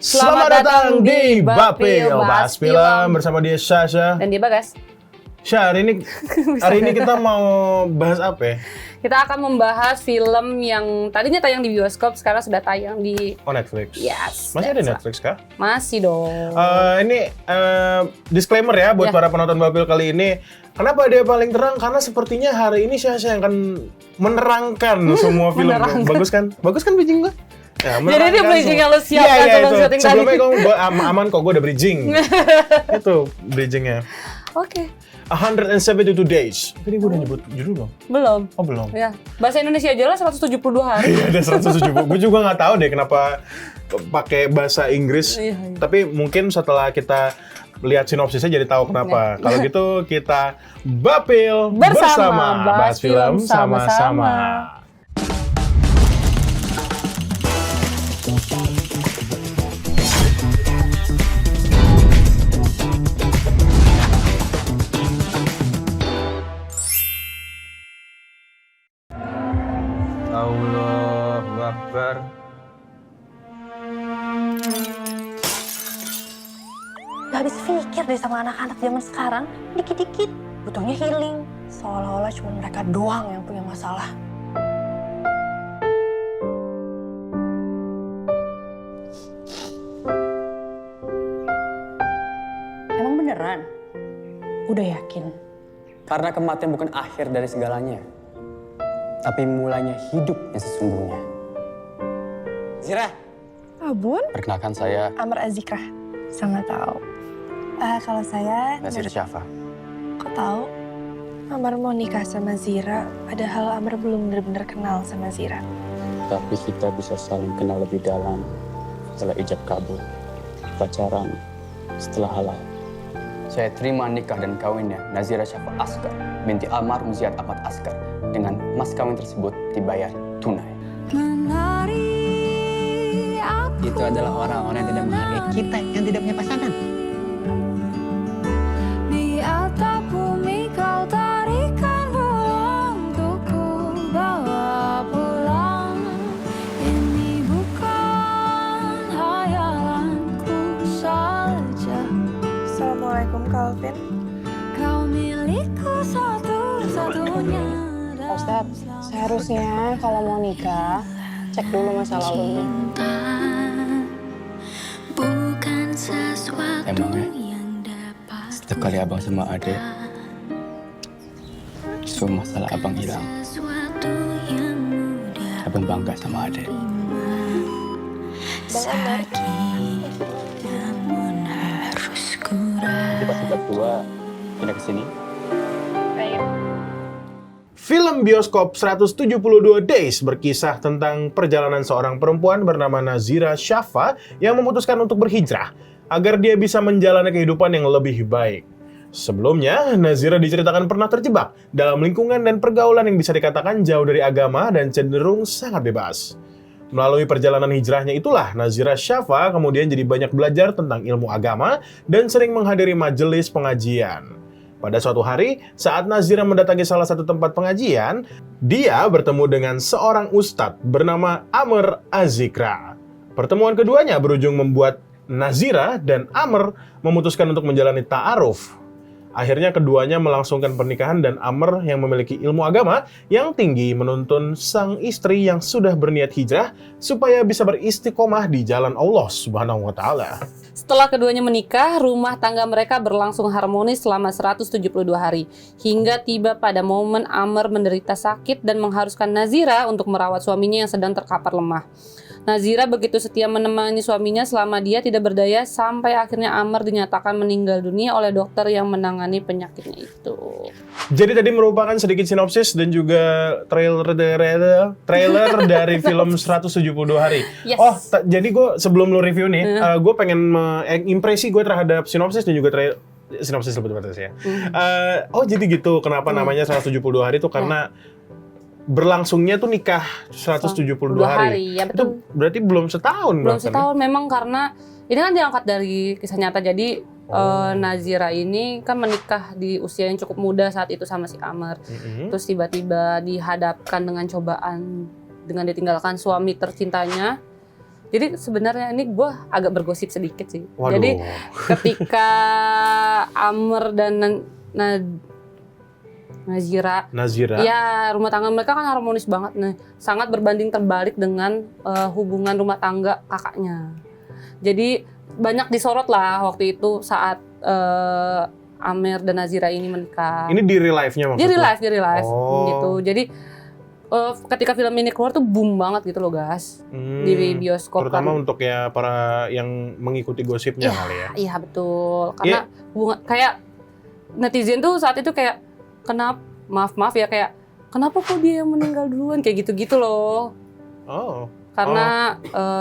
Selamat datang di Bapil, bahas film bersama dia Sasha dan dia Bagas. Syah, hari ini kita mau bahas apa ya? Kita akan membahas film yang tadinya tayang di bioskop, sekarang sudah tayang di Netflix. Yes. Masih ada Netflix kah? Masih dong. Ini disclaimer ya buat para penonton Bapil kali ini. Kenapa dia paling terang? Karena sepertinya hari ini Syah yang akan menerangkan semua film. Bagus kan? Bagus kan bridging gue? Ya, jadi dia bridging yang lu siapkan sebelum syuting tadi. Sebelumnya gue aman kok, gue udah bridging. Itu bridgingnya. Oke. 172 days. Tadi gue udah nyebut judul belum? Belum. Oh belum. Ya. Bahasa Indonesia aja lah 172 hari. Iya ada 170. Gue juga nggak tahu deh kenapa pakai bahasa Inggris. Iya. Tapi mungkin setelah kita lihat sinopsisnya jadi tahu kenapa. Kalau gitu kita Bapil bersama bahas film sama-sama. Allahu Akbar. Gak habis pikir deh sama anak-anak zaman sekarang. Dikit-dikit butuhnya healing. Seolah-olah cuma mereka doang yang punya masalah. Emang beneran? Udah yakin? Karena kematian bukan akhir dari segalanya, tapi mulanya hidup yang sesungguhnya. Zira. Abun? Perkenalkan saya Amr Azikrah. Sangat tahu. Kalau saya... Nazira Syafa. Kok tahu? Amr mau nikah sama Zira, padahal Amr belum benar-benar kenal sama Zira. Tapi kita bisa saling kenal lebih dalam setelah ijab kabul, pacaran, setelah halal. Saya terima nikah dan kawinnya Nazira Syafa Askar binti almarhum Ziyad Ahmad Askar dengan mas kawin tersebut dibayar tunai. Itu adalah orang-orang yang tidak menghargai kita yang tidak punya pasangan. Di atap bumi kau tarikan belang untuk ku bawa pulang. Ini bukan hayalanku saja. Assalamualaikum, Calvin. Kau milikku satu-satunya. Ustaz, seharusnya kalau mau nikah, cek dulu masa lalunya. Bukan sesuatu Emangnya? yang dapat Setiap kali abang sama adek, semua masalah abang hilang. sesuatu yang mudah Abang bangga sama adek. sakit namun harus kurang. Kita pas berdua pindah ke sini. Film bioskop 172 Days berkisah tentang perjalanan seorang perempuan bernama Nazira Syafa yang memutuskan untuk berhijrah agar dia bisa menjalani kehidupan yang lebih baik. Sebelumnya, Nazira diceritakan pernah terjebak dalam lingkungan dan pergaulan yang bisa dikatakan jauh dari agama dan cenderung sangat bebas. Melalui perjalanan hijrahnya itulah, Nazira Syafa kemudian jadi banyak belajar tentang ilmu agama dan sering menghadiri majelis pengajian. Pada suatu hari, saat Nazira mendatangi salah satu tempat pengajian, dia bertemu dengan seorang ustadz bernama Amr Azikrah. Pertemuan keduanya berujung membuat Nazira dan Amr memutuskan untuk menjalani ta'aruf. Akhirnya keduanya melangsungkan pernikahan dan Amr yang memiliki ilmu agama yang tinggi menuntun sang istri yang sudah berniat hijrah supaya bisa beristiqomah di jalan Allah Subhanahu wa Ta'ala. Setelah keduanya menikah, rumah tangga mereka berlangsung harmonis selama 172 hari. Hingga tiba pada momen Amr menderita sakit dan mengharuskan Nazira untuk merawat suaminya yang sedang terkapar lemah. Nazira begitu setia menemani suaminya selama dia tidak berdaya sampai akhirnya Amr dinyatakan meninggal dunia oleh dokter yang menangani penyakitnya itu. Jadi tadi merupakan sedikit sinopsis dan juga trailer dari film 172 hari. Yes. Oh, jadi gue sebelum lu review nih, gue pengen impresi gue terhadap sinopsis dan juga sinopsis lebih tepatnya ya. Oh jadi gitu, kenapa namanya 172 hari itu karena berlangsungnya tuh nikah 172 hari. Ya, betul. Itu berarti belum setahun. Belum setahun memang karena ini kan diangkat dari kisah nyata. Jadi Nazira ini kan menikah di usia yang cukup muda saat itu sama si Amr. Terus tiba-tiba dihadapkan dengan cobaan dengan ditinggalkan suami tercintanya. Jadi sebenarnya ini gue agak bergosip sedikit sih. Waduh. Jadi ketika Amr dan Nazira, ya rumah tangga mereka kan harmonis banget nih, sangat berbanding terbalik dengan hubungan rumah tangga kakaknya. Jadi banyak disorot lah waktu itu saat Amr dan Nazira ini menikah. Ini di real life-nya maksudnya? Di real life, Oh. gitu. Jadi ketika film ini keluar tuh boom banget gitu loh, guys, di bioskop. Terutama kan. untuk ya para yang mengikuti gosipnya kali ya. Iya betul, karena hubungan kayak netizen tuh saat itu kayak maaf ya kayak kenapa kok dia yang meninggal duluan kayak gitu-gitu loh. Oh. Karena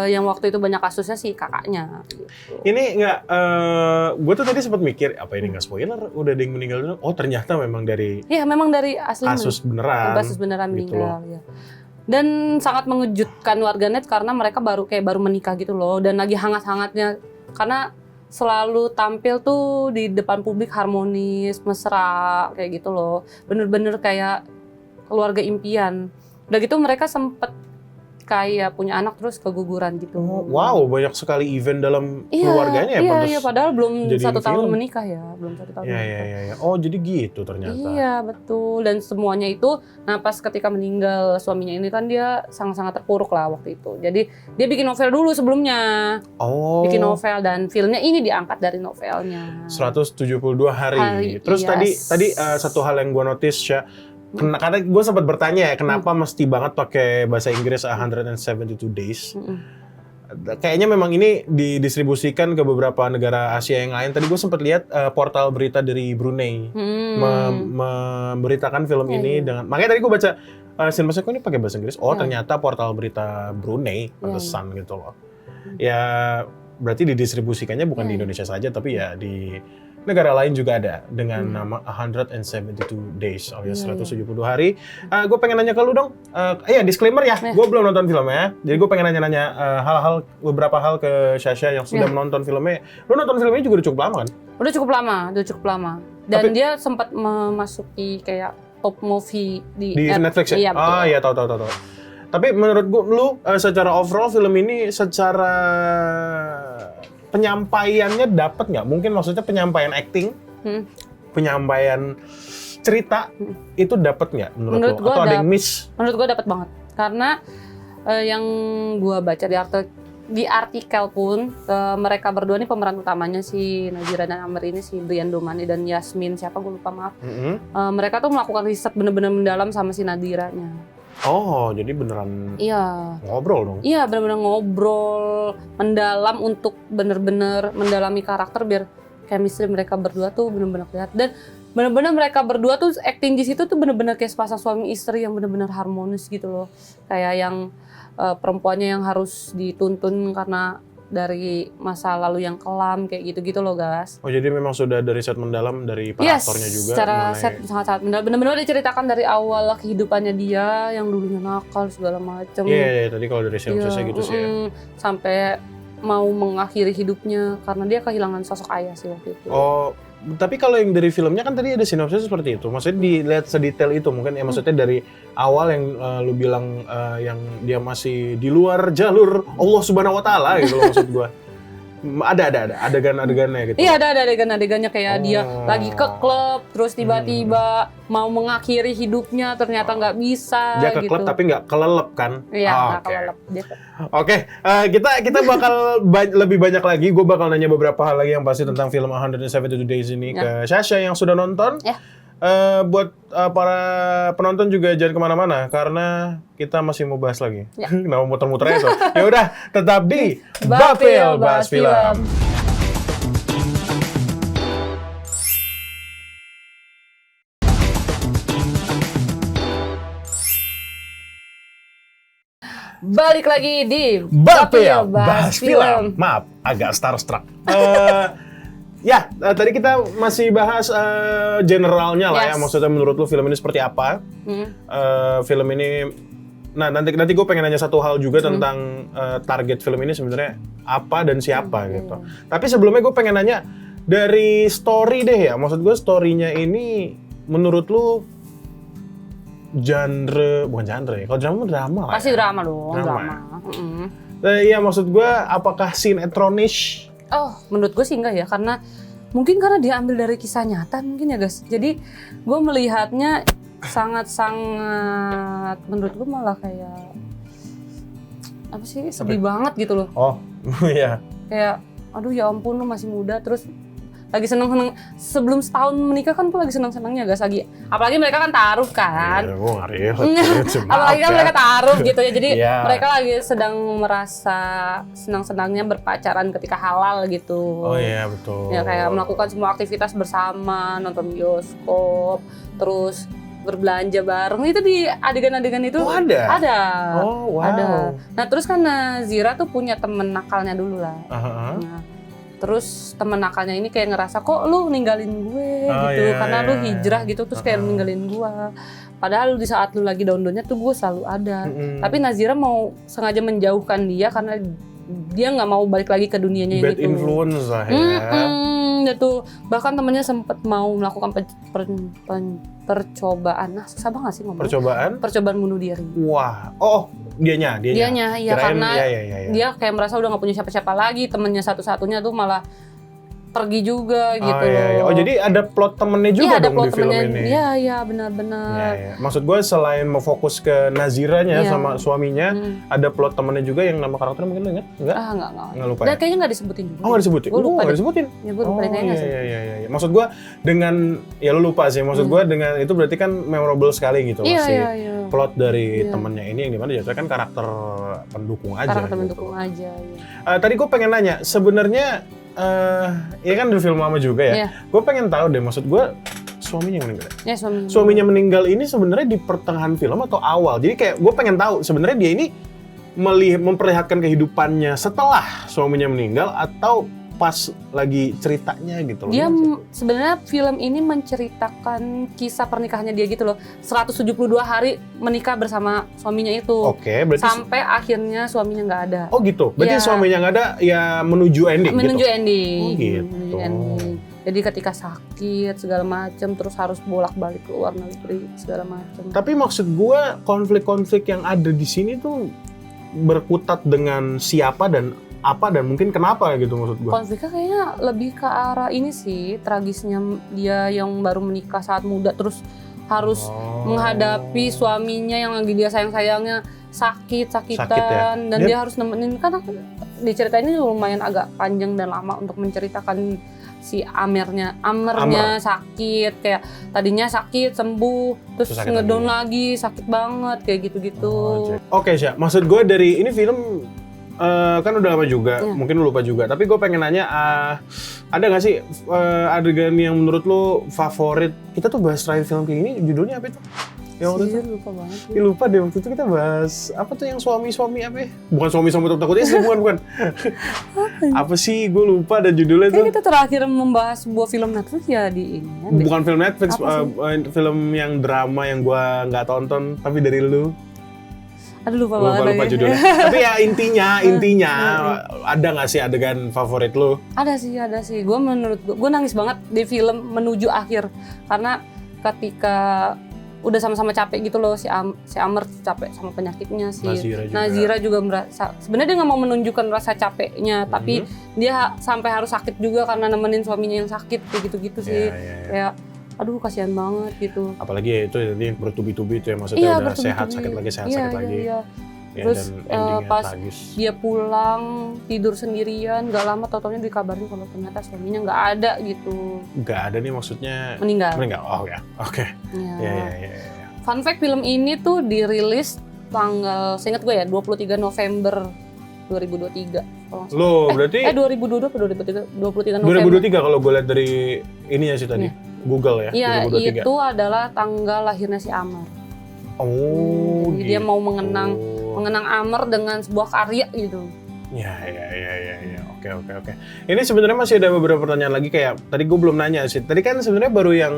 yang waktu itu banyak kasusnya sih kakaknya. Gitu. Ini nggak, gue tuh tadi sempat mikir apa ini nggak spoiler? Udah ada yang meninggal dulu? Oh ternyata memang dari Iya memang dari asli kasus beneran. kasus beneran gitu meninggal. Ya. Dan sangat mengejutkan warganet karena mereka baru menikah gitu loh dan lagi hangat-hangatnya karena selalu tampil tuh di depan publik harmonis, mesra kayak gitu loh. Bener-bener kayak keluarga impian. Udah gitu mereka sempet kayak punya anak terus keguguran gitu. Wow, banyak sekali event dalam keluarganya ya. Iya, padahal belum jadi 1 tahun film. menikah ya, belum 1 tahun. Iya. Oh, jadi gitu ternyata. Iya, betul. Dan semuanya itu, nah pas ketika meninggal suaminya ini kan dia sangat-sangat terpuruk lah waktu itu. Jadi dia bikin novel dulu sebelumnya. Oh. Bikin novel dan filmnya ini diangkat dari novelnya. 172 hari. Terus yes. tadi satu hal yang gue notice ya. Karena gue sempat bertanya ya, kenapa mesti banget pakai bahasa Inggris 172 days. Kayaknya memang ini didistribusikan ke beberapa negara Asia yang lain. Tadi gue sempat lihat portal berita dari Brunei memberitakan film ini dengan. Makanya tadi gue baca Sinema kok ini pakai bahasa Inggris. Oh ternyata portal berita Brunei pantesan gitu loh. Ya berarti didistribusikannya bukan di Indonesia saja, tapi ya di negara lain juga ada dengan nama 172 days alias 172 hari. Gue pengen nanya ke lu dong. Disclaimer ya, gue belum nonton filmnya. Jadi gue pengen nanya-nanya beberapa hal ke Sasha yang sudah menonton filmnya. Lu nonton filmnya juga udah cukup lama kan? Udah cukup lama. Dan dia sempat memasuki kayak top movie di Netflix ya? Iya, betul. Ah iya, tahu. Tapi menurut gue, lu secara overall film ini secara penyampaiannya dapat nggak? Mungkin maksudnya penyampaian acting, penyampaian cerita itu dapat nggak menurut lo? Atau ada yang miss? Menurut gue dapat banget. Karena yang gue baca di artikel pun mereka berdua nih pemeran utamanya si Nazira dan Amr ini, si Brian Domani dan Yasmin siapa gue lupa maaf. Mereka tuh melakukan riset bener-bener mendalam sama si Nadiranya. Oh, jadi beneran ngobrol dong? Iya, bener-bener ngobrol mendalam untuk bener-bener mendalami karakter biar chemistry mereka berdua tuh bener-bener kelihatan. Dan bener-bener mereka berdua tuh acting di situ tuh bener-bener kayak sepasang suami istri yang bener-bener harmonis gitu loh. Kayak yang perempuannya yang harus dituntun karena dari masa lalu yang kelam kayak gitu-gitu loh, guys. Oh, jadi memang sudah ada riset mendalam dari para aktornya juga? Secara set sangat-sangat mendalam. Benar-benar diceritakan dari awal kehidupannya dia yang dulunya nakal segala macam. Iya, tadi kalau dari sinopsisnya gitu sih ya. Sampai mau mengakhiri hidupnya karena dia kehilangan sosok ayah sih waktu itu. Oh, tapi kalau yang dari filmnya kan tadi ada sinopsis seperti itu. Maksudnya dilihat sedetail itu mungkin ya, maksudnya dari awal yang lu bilang yang dia masih di luar jalur Allah Subhanahu wa taala gitu loh maksud gua. Ada adegan-adegannya gitu. Iya, ada adegan-adegannya kayak dia lagi ke klub terus tiba-tiba mau mengakhiri hidupnya ternyata nggak bisa. Dia ke gitu. klub tapi nggak kelelep kan? Iya, nggak kelelep. Oke, kita bakal lebih banyak lagi. Gue bakal nanya beberapa hal lagi yang pasti tentang film 172 Days ini ke Sasha yang sudah nonton. Buat para penonton juga jangan kemana-mana karena kita masih mau bahas lagi. Kenapa muter-muter aja? Ya udah, tetap di Bapil Bahas Film. Balik lagi di Bapil Bahas Film. Maaf, agak starstruck. Tadi kita masih bahas generalnya lah ya. Maksudnya menurut lu film ini seperti apa? Film ini, nah nanti gue pengen nanya satu hal juga tentang target film ini sebenarnya apa dan siapa gitu. Tapi sebelumnya gue pengen nanya dari story deh ya. Maksud gue story-nya ini menurut lu bukan genre ya. Kalau drama lah. Pasti ya. drama dong, drama. Iya, maksud gue apakah sinetronish? Oh, menurut gue sih enggak ya, karena mungkin karena diambil dari kisah nyata mungkin ya guys. Jadi gue melihatnya sangat-sangat, menurut gue malah kayak apa sih, sedih banget gitu loh. Oh, iya. Kayak, aduh ya ampun lu masih muda, terus lagi seneng-seneng, sebelum setahun menikah kan tuh lagi seneng-senengnya guys, lagi apalagi mereka kan taruh kan. Iya, gue ngeri. Apalagi kan mereka taruh gitu ya, jadi Iya. mereka lagi sedang merasa senang-senangnya berpacaran ketika halal gitu. Oh iya, betul. Ya kayak melakukan semua aktivitas bersama, nonton bioskop, terus berbelanja bareng, itu di adegan-adegan itu. Oh, ada? Ada. Oh, wow. Ada. Nah terus kan Nazira tuh punya temen nakalnya dulu lah. Aha. Nah, terus temen nakalnya ini kayak ngerasa kok lu ninggalin gue Oh, gitu, iya, karena iya, lu iya. hijrah gitu, terus kayak lu ninggalin gue. Padahal di saat lu lagi down-downnya tuh gue selalu ada. Mm-mm. Tapi Nazira mau sengaja menjauhkan dia karena dia nggak mau balik lagi ke dunianya Bad ini tuh. influence lah ya. Itu bahkan temennya sempet mau melakukan percobaan. Nah susah banget sih ngomong. Percobaan bunuh diri. Wah, oh dianya. Dianya, iya, Kirain, karena iya. dia kayak merasa udah nggak punya siapa-siapa lagi, temennya satu-satunya tuh malah pergi juga gitu. Iya. Oh jadi ada plot temennya juga Iya, ada dong plot di film temennya. ini. Iya, benar-benar. Iya. Maksud gue selain mau fokus ke Naziranya Iya. sama suaminya, ada plot temennya juga yang nama karakternya mungkin lo ingat? Enggak? Enggak. Nggak lupa Dan ya? kayaknya nggak disebutin juga. Oh nggak disebutin? Gue lupa Nggak deh. disebutin? Ya gue lupa deh kayaknya sih. Iya. Maksud gue dengan, ya lu lupa sih, maksud gue dengan itu berarti kan memorable sekali gitu loh si Iya. plot dari Iya. temennya ini yang dimana jatuhnya kan karakter pendukung aja Karakter gitu. mendukung aja. Iya. Tadi gue pengen nanya, sebenarnya ya kan di film lama juga ya. Iya. Gue pengen tahu deh, maksud gue suaminya yang meninggal. Ya suaminya. Suaminya meninggal ini sebenarnya di pertengahan film atau awal? Jadi kayak gue pengen tahu sebenarnya dia ini memperlihatkan kehidupannya setelah suaminya meninggal atau pas lagi ceritanya gitu loh. Dia sebenarnya film ini menceritakan kisah pernikahannya dia gitu loh. 172 hari menikah bersama suaminya itu. Oke, berarti Sampai akhirnya suaminya nggak ada. oh gitu. Berarti Iya. suaminya nggak ada ya menuju ending Menuju gitu. ending. Oh, gitu. Menuju ending. Jadi ketika sakit segala macam, terus harus bolak-balik ke luar negeri segala macam. Tapi maksud gue konflik-konflik yang ada di sini tuh berkutat dengan siapa dan apa dan mungkin kenapa gitu maksud gue. Konfliknya kayaknya lebih ke arah ini sih, tragisnya dia yang baru menikah saat muda terus harus menghadapi suaminya yang lagi dia sayang-sayangnya sakitan Sakit ya? dan dia harus nemenin, kan aku diceritain ini lumayan agak panjang dan lama untuk menceritakan si Amernya sakit, kayak tadinya sakit sembuh terus sakit ngedown lagi sakit banget kayak gitu-gitu. Oke, Syah. Maksud gue dari ini film kan udah lama juga, Iya. mungkin lu lupa juga. Tapi gue pengen nanya, ada nggak sih adegan yang menurut lu favorit? Kita tuh bahas terakhir film kayak ini, judulnya apa itu? Yang waktu itu? Sejujur lupa banget. Ih, lupa deh, waktu itu kita bahas apa tuh yang suami-suami apa ya? Bukan suami-suami takut istri, bukan. Apa sih? Gue lupa dan judulnya tuh. Kayak kita terakhir membahas sebuah film Netflix ya di ini. ya, Bukan film Netflix, Apa film yang drama yang gue nggak tonton, tapi dari lu. Aduh lupa banget Lupa lagi. judulnya. Tapi ya intinya ada nggak sih adegan favorit lu? Ada sih. Gue nangis banget di film menuju akhir karena ketika udah sama-sama capek gitu loh, si Amer capek sama penyakitnya, si Nazira juga merasa sebenarnya dia nggak mau menunjukkan rasa capeknya, tapi dia sampai harus sakit juga karena nemenin suaminya yang sakit kayak gitu-gitu sih. Kayak aduh kasihan banget gitu. Apalagi ya itu jadi bertubi-tubi itu ya, maksudnya udah sehat sakit lagi sakit lagi. Iya. Ya, Terus dan endingnya pas tragis. dia pulang tidur sendirian, gak lama tau-taunya dikabarin kalau ternyata suaminya nggak ada gitu. Nggak ada nih maksudnya Meninggal. Oh ya, oke. Ya. Ya. Fun fact, film ini tuh dirilis tanggal, seingat gue ya, 23 November 2023. kalau nggak salah. Loh, berarti 2022 atau 23 November. 2023 kalau gue lihat dari ininya sih tadi. Iya. Google ya, Iya, 2023. itu adalah tanggal lahirnya si Amer. Oh, Jadi dia mau gitu. mengenang Amer dengan sebuah karya gitu. Ya. Oke. Ini sebenarnya masih ada beberapa pertanyaan lagi, kayak tadi gue belum nanya sih. Tadi kan sebenarnya baru yang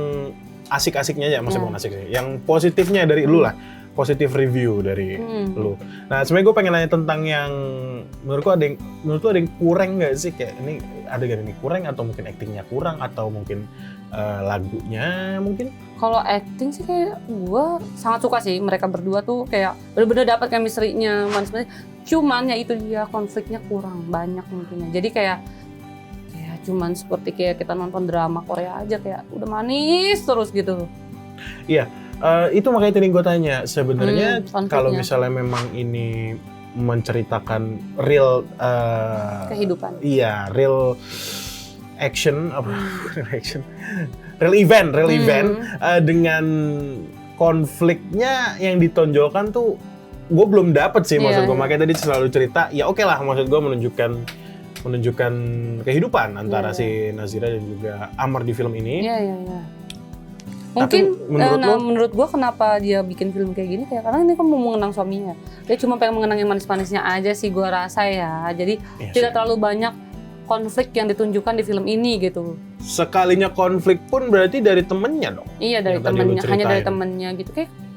asik-asiknya aja, maksudnya bukan asik sih. Yang positifnya dari lu lah, positif review dari lu. Nah, sebenarnya gue pengen nanya tentang yang menurut lu ada yang kurang nggak sih, kayak ini adegan ini kurang atau mungkin aktingnya kurang atau mungkin lagunya mungkin? Kalau acting sih kayak gue sangat suka sih, mereka berdua tuh kayak bener-bener dapat chemistry-nya. Cuman ya itu dia, konfliknya kurang banyak mungkin ya. Jadi kayak cuman seperti kayak kita nonton drama Korea aja, kayak udah manis terus gitu. Itu makanya tadi gue tanya, sebenarnya konfliknya. kalau misalnya memang ini menceritakan real Kehidupan. Iya, real action apa? Real event dengan konfliknya yang ditonjolkan tuh gue belum dapet sih, maksud gue. Makanya tadi selalu cerita, ya oke lah, maksud gue menunjukkan kehidupan antara si Nazira dan juga Amr di film ini. Iya. Mungkin menurut gue kenapa dia bikin film kayak gini, kayak karena ini kan mau mengenang suaminya. Dia cuma pengen mengenang yang manis-manisnya aja sih, gue rasa ya. Jadi tidak terlalu banyak konflik yang ditunjukkan di film ini gitu. Sekalinya konflik pun berarti dari temennya dong. Iya, dari temennya, hanya dari temennya gitu.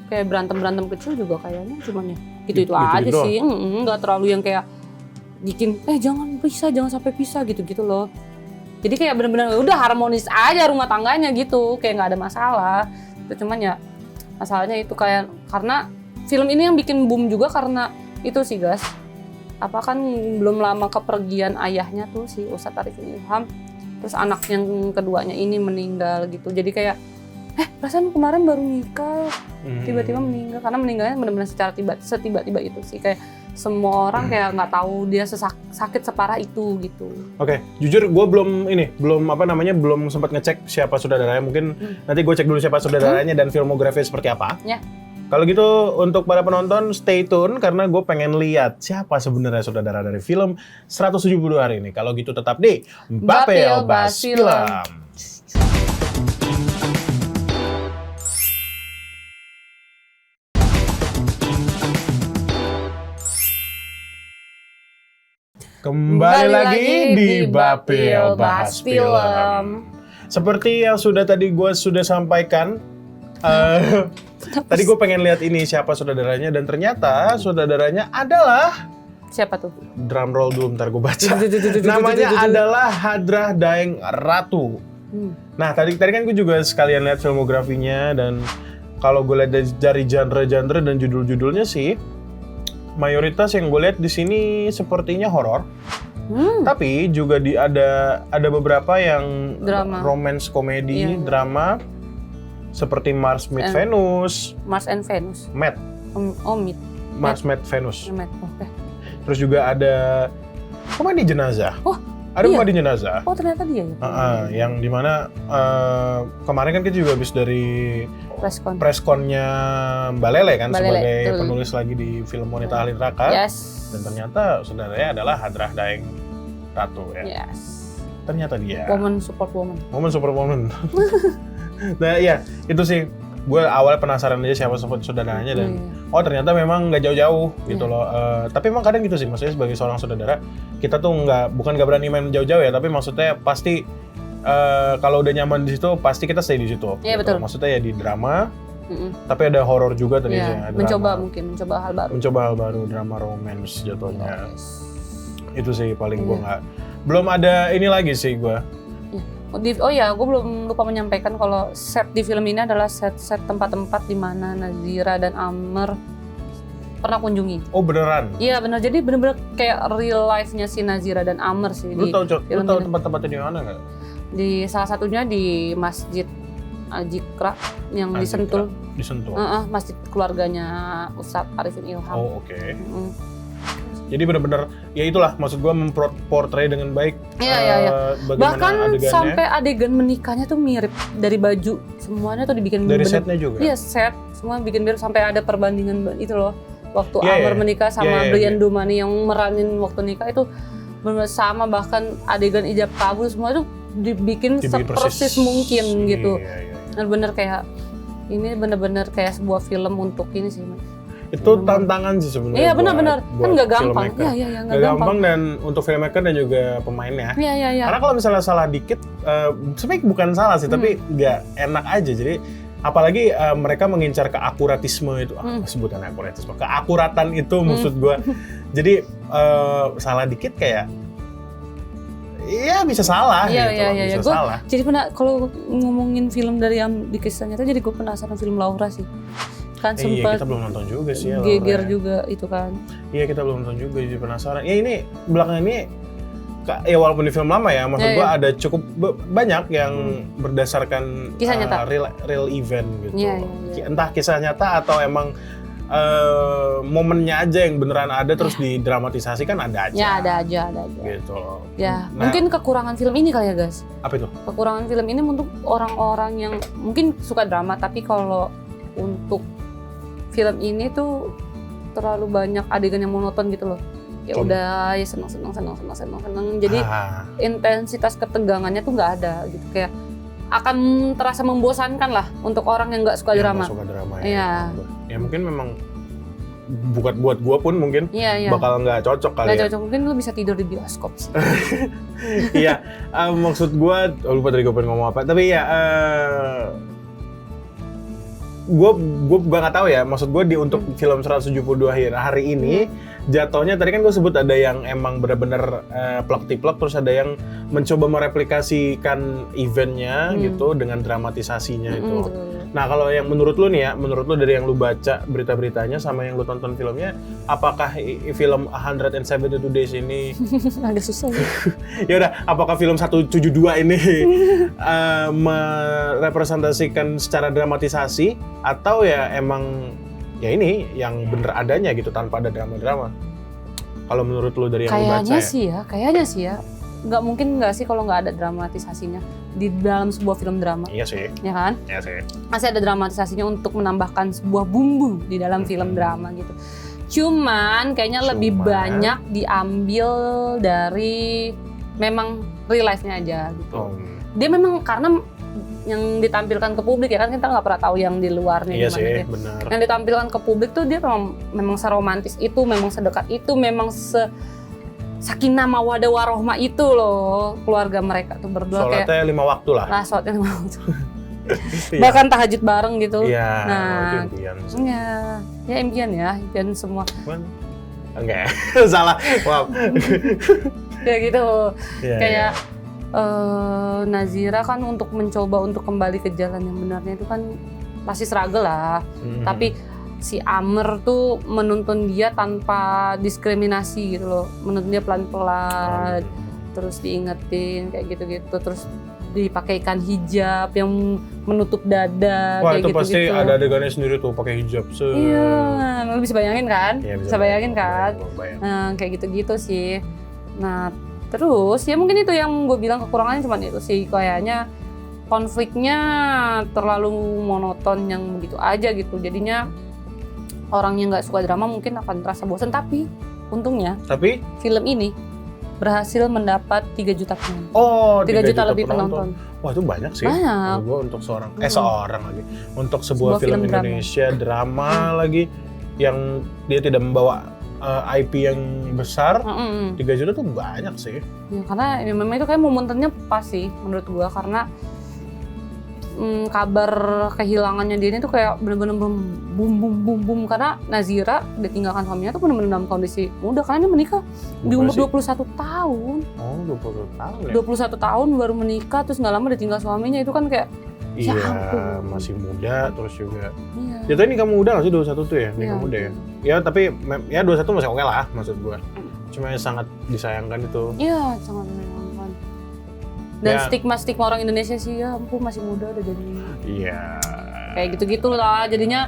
Kayak berantem kecil juga kayaknya, cuman ya gitu aja doang. sih. Nggak terlalu yang kayak bikin jangan sampai pisah gitu loh. Jadi kayak bener-bener udah harmonis aja rumah tangganya gitu, kayak nggak ada masalah. Itu cuman ya masalahnya itu kayak karena film ini yang bikin boom juga karena itu sih guys. Apa kan belum lama kepergian ayahnya tuh si Ustadz Arifin Ilham, terus anak yang keduanya ini meninggal gitu. Jadi kayak perasaan kemarin baru nikah tiba-tiba meninggal, karena meninggalnya benar-benar secara tiba-tiba itu sih, kayak semua orang kayak nggak tahu dia sakit separah itu gitu. Oke, jujur gue belum sempat ngecek siapa saudaranya. Mungkin nanti gue cek dulu siapa saudaranya dan filmografi seperti apa. Ya. Kalau gitu untuk para penonton stay tune karena gue pengen lihat siapa sebenarnya saudara dari film 172 hari ini. Kalau gitu tetap di Bapel Bas Film. Kembali lagi di Bapel Bahas Film. Seperti yang tadi gue sudah sampaikan, tadi gue pengen lihat ini siapa saudaranya, dan ternyata saudaranya adalah siapa tuh? Drum roll dulu, bentar gue baca. Namanya adalah Hadrah Daeng Ratu. Nah tadi kan gue juga sekalian lihat filmografinya, dan kalau gue lihat dari genre-genre dan judul-judulnya sih, mayoritas yang gue lihat di sini sepertinya horor. Tapi juga ada beberapa yang drama, romance komedi, drama seperti Mars Meet Venus. Mars and Venus. Met. Meet. Mars Meet Venus. Met. Okay. Terus juga ada komedi jenazah. Ada komedi jenazah. Oh ternyata dia ya. Yang dimana kemarin kan kita juga habis dari pressconnya Mbak Lele kan, sebagai penulis lagi di film Wanita Ahli Neraka. Yes. Dan ternyata saudaranya adalah Hadrah Daeng Ratu ya. Yes. Ternyata dia. Woman support woman. Nah ya itu sih, gue awalnya penasaran aja siapa saudaranya, dan ternyata memang nggak jauh-jauh gitu loh. Tapi emang kadang gitu sih, maksudnya sebagai seorang saudara kita tuh bukan nggak berani main jauh-jauh ya, tapi maksudnya pasti kalau udah nyaman di situ pasti kita stay di situ. Iya gitu. betul. Maksudnya ya di drama, tapi ada horor juga tadi sih. Mencoba hal baru. Mencoba hal baru, drama romance jatuhnya. Itu sih paling gue belum ada ini lagi sih gue. Gue belum lupa menyampaikan kalau set di film ini adalah set tempat-tempat di mana Nazira dan Amr pernah kunjungi. Oh beneran? Iya bener, jadi bener-bener kayak real life-nya si Nazira dan Amr sih. Lu tahu tempat-tempatnya di mana nggak? Di salah satunya di Masjid Al-Jikra yang di Sentul. Di Sentul? Masjid keluarganya Ustadz Arifin Ilham. Oh oke. Jadi benar-benar ya itulah, maksud gue memportray dengan baik. Iya. Bahkan adegannya. Sampai adegan menikahnya tuh mirip, dari baju semuanya tuh dibikin dari setnya juga. Iya set, semua bikin mirip, sampai ada perbandingan itu loh. Waktu Amr menikah sama Brian Domani yang meranin waktu nikah itu benar sama, bahkan adegan ijab kabul semua itu dibikin sepersis mungkin gitu. Bener-bener kayak ini bener-bener kayak sebuah film untuk ini sih Mas. Itu tantangan sih sebenarnya. Iya benar-benar, kan nggak gampang. Iya nggak gampang, dan untuk filmmaker dan juga pemainnya. Iya. Karena kalau misalnya salah dikit, sebenarnya bukan salah sih, tapi nggak enak aja. Jadi apalagi mereka mengincar keakuratisme itu, sebutannya akuratisme, keakuratan itu maksud gue. Jadi salah dikit kayak, iya bisa salah gitu. Iya. Bisa salah. Jadi kalau ngomongin film dari yang di kisah nyata, jadi gue penasaran film Laura sih. kan Iya, sempet kita belum nonton juga sih ya. geger Laura. juga itu kan. Iya, kita belum nonton juga, jadi penasaran. Ya ini belakangan ini ya walaupun di film lama ya, maksud Iya, gua iya. ada cukup banyak yang berdasarkan Kisah nyata. real event gitu. Iya, iya. Entah kisah nyata atau emang momennya aja yang beneran ada terus didramatisasi kan ada aja. Ya ada aja. Gitu. Ya, Nah, mungkin kekurangan film ini kali ya, guys. apa itu? Kekurangan film ini untuk orang-orang yang mungkin suka drama, tapi kalau untuk film ini tuh terlalu banyak adegan yang monoton gitu loh. Ya Contoh? udah, ya senang. Jadi intensitas ketegangannya tuh nggak ada gitu, kayak akan terasa membosankan lah untuk orang yang nggak suka yang drama. nggak suka drama Iya. Ya mungkin memang buat gua pun mungkin Iya. bakal nggak cocok kali Nggak ya. cocok, mungkin lu bisa tidur di bioskop sih. Iya, maksud gua lupa tadi gua pengen ngomong apa. Tapi ya gua nggak tahu ya. Maksud gua untuk film 172 hari ini jatuhnya tadi kan gue sebut ada yang emang benar-benar plek-tiplek, terus ada yang mencoba mereplikasikan eventnya gitu dengan dramatisasinya itu. Betul. Nah kalau yang menurut lu nih ya, menurut lu dari yang lu baca berita-beritanya sama yang lu tonton filmnya, apakah film 172 Days ini Agak susah ya. ya udah, apakah film 172 ini merepresentasikan secara dramatisasi atau ya emang ya ini yang bener adanya gitu tanpa ada drama-drama? Kalau menurut lu dari yang lu baca Kayaknya sih ya. Nggak mungkin nggak sih kalau nggak ada dramatisasinya di dalam sebuah film drama, Iya sih, ya kan? iya sih. Masih ada dramatisasinya untuk menambahkan sebuah bumbu di dalam film drama gitu. Cuman kayaknya lebih banyak diambil dari memang real life-nya aja gitu. Oh, Dia memang karena yang ditampilkan ke publik ya kan, kita nggak pernah tahu yang di luarnya iya gimana sih, dia. benar. Yang ditampilkan ke publik tuh dia memang seromantis itu, memang sedekat itu, memang sakinah mawaddah warohmah itu loh keluarga mereka tuh berdua, kayak Sholatnya 5 waktu lah. sholatnya Iya. bahkan tahajud bareng gitu. Iya, Nah, itu impian sih. ya impian semua Cuman, enggak, salah. Wow. kayak gitu. Iya, Kayak Nazira kan untuk mencoba untuk kembali ke jalan yang benarnya itu kan pasti struggle lah. Mhm. Tapi si Amer tuh menuntun dia tanpa diskriminasi gitu loh, menuntun dia pelan-pelan, terus diingetin kayak gitu-gitu, terus dipakaikan hijab yang menutup dada. Wah, kayak itu pasti gitu-gitu. ada adegannya sendiri tuh pakai hijab. Iya, lu bisa bayangin kan? Iya, bisa bayangin kan? bayang. Nah, kayak gitu-gitu sih. Nah, terus ya mungkin itu yang gue bilang kekurangannya cuma itu sih, kayaknya konfliknya terlalu monoton yang begitu aja gitu. Jadinya orang yang nggak suka drama mungkin akan terasa bosan, tapi untungnya Tapi film ini berhasil mendapat 3 juta penonton. oh, 3 juta lebih penonton. Wah, itu banyak sih. Banyak. Menurut gua untuk seorang lagi. Untuk sebuah Sebuah film film drama. Indonesia drama lagi yang dia tidak membawa IP yang besar. 3 juta tuh banyak sih. Ya, karena ya, memang itu kayak momennya pas sih menurut gua, karena kabar kehilangannya dia ini tuh kayak bener-bener bum karena Nazira ditinggalkan suaminya tuh bener-bener dalam kondisi muda, karena dia menikah di umur 21 tahun. Oh, 20 tahun ya? 21 tahun baru menikah, terus nggak lama ditinggal suaminya, itu kan kayak Iya, ya ampun. masih muda terus juga. Iya. Jatuhnya nikah muda nggak sih 21 tuh ya? Nikah Iya. muda ya? Ya tapi ya 21 masih oke lah maksud gua. Cuma yang sangat disayangkan itu. Iya, sangat menyenangkan. Dan Ya. stigma orang Indonesia sih, ya ampun masih muda udah jadi Iya. kayak gitu-gitu lah, jadinya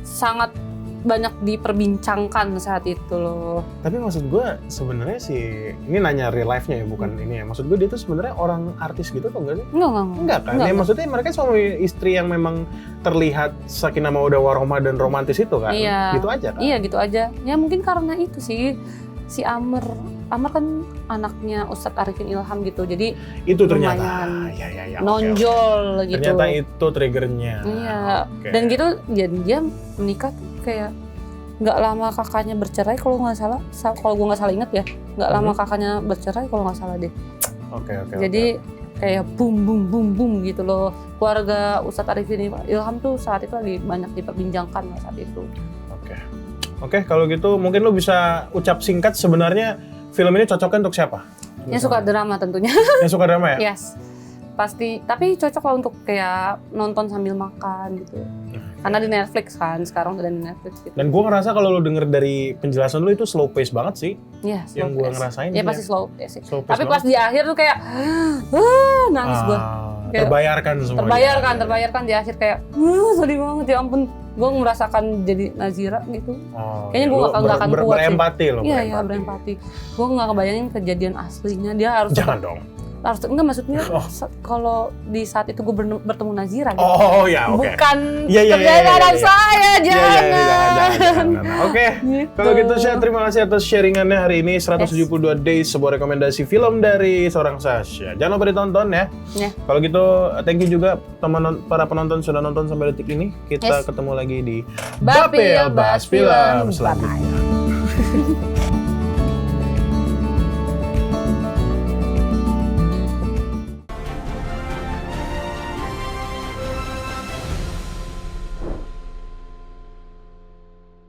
sangat banyak diperbincangkan saat itu loh. Tapi maksud gue sebenarnya sih, ini nanya real life-nya ya, bukan ini ya. Maksud gue dia tuh sebenarnya orang artis gitu atau enggak sih? Enggak kan? Ya maksudnya mereka suami istri yang memang terlihat sakinah mawaddah warohmah dan romantis itu kan? Iya. Gitu aja kan? Iya gitu aja. Ya mungkin karena itu sih, si Amer kan anaknya Ustadz Arifin Ilham gitu, jadi Itu ternyata. lumayan Ya, nonjol gitu. Ternyata itu triggernya. Iya. Oke. Dan gitu dia menikah tuh kayak nggak lama kakaknya bercerai kalau nggak salah. Kalau gue nggak salah inget ya, nggak lama kakaknya bercerai kalau nggak salah deh. Oke. Jadi kayak boom gitu loh. Keluarga Ustadz Arifin Ilham tuh saat itu lagi banyak diperbincangkan saat itu. Oke, kalau gitu mungkin lu bisa ucap singkat sebenarnya film ini cocoknya untuk siapa? Yang suka drama tentunya. Yang suka drama ya? Yes. Pasti, tapi cocok lah untuk kayak nonton sambil makan gitu. Karena di Netflix kan, sekarang udah di Netflix gitu. Dan gue ngerasa kalau lo denger dari penjelasan lo itu slow pace banget sih. Iya, Yang gue ngerasain ya sih pasti slow pace sih. Slow pace Tapi pas di akhir tuh kayak nangis gue. Kayak terbayarkan semua. Terbayarkan di akhir kayak sedih banget ya ampun. Gue merasakan jadi Nazira gitu. Kayaknya gue gak akan kuat sih. Berempati lo. Iya, berempati. Gue gak kebayangin kejadian aslinya. Dia harus Jangan dong. enggak maksudnya kalau di saat itu gue bertemu Nazira gitu. Oh ya, oke. Bukan Iya. kerjaan saya, jangan. Jangan. Oke. Gitu. Kalau gitu saya terima kasih atas sharingannya hari ini 172 Days, sebuah rekomendasi film dari seorang Sasha. Jangan lupa ditonton ya. Ya. Kalau gitu thank you juga para penonton sudah nonton sampai detik ini. Kita ketemu lagi di Bapil Bahas Film Bye-bye. selanjutnya.